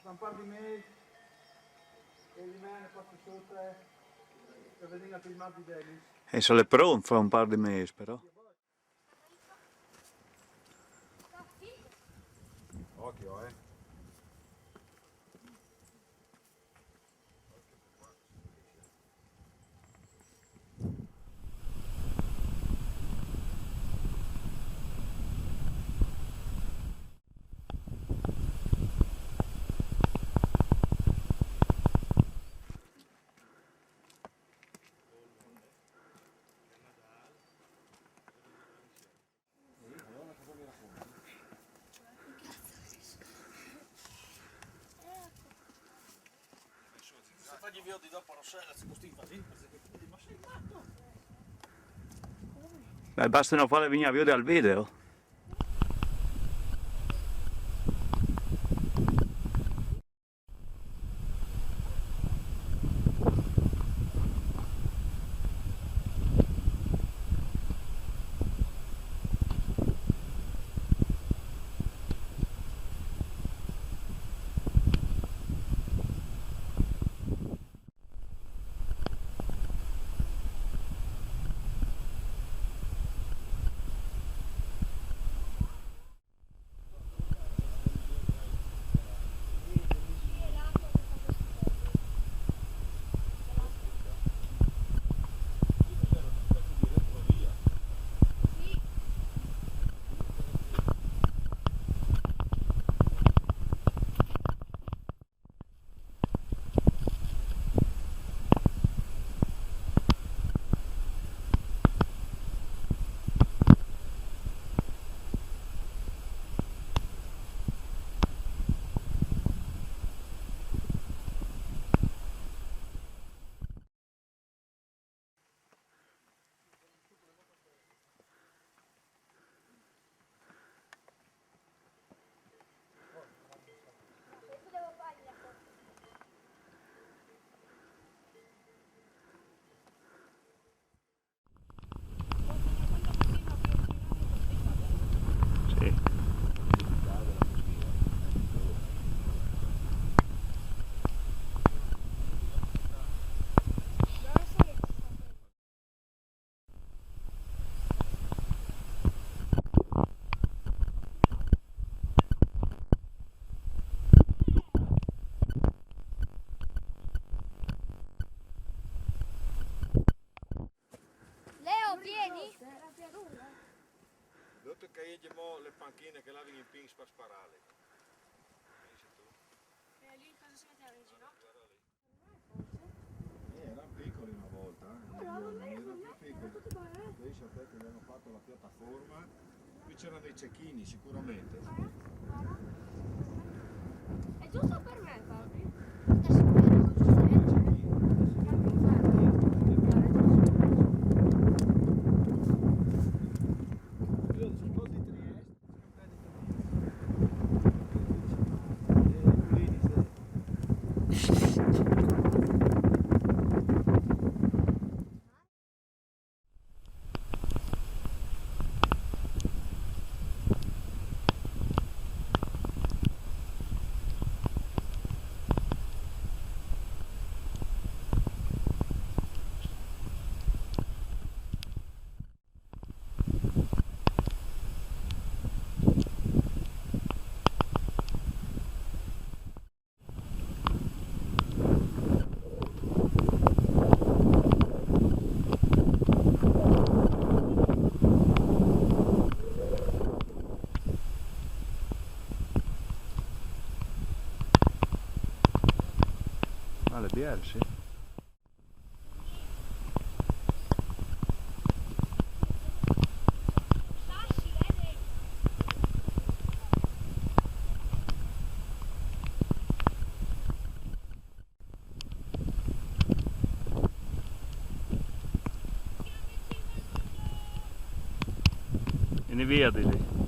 un par di mesi e rimane proprio sopra per venire a filmare di Dennis. E se l'è pronto fra un par di mesi però. Occhio, Fagli vedi dopo Rossella, se così va lì, ma sei matto? Dai, basta non fare venire a vedere al video. Sì. Leo, vieni! Dopo che abbiamo le panchine che lavano in pins per sparare. E lì cosa si metteva in ginocchio? Erano piccoli una volta, erano più piccoli. Poi sapete che hanno fatto la piattaforma, qui c'erano i cecchini sicuramente. È giusto per me, Fabri? Le biere, sì. Vieni via di lì.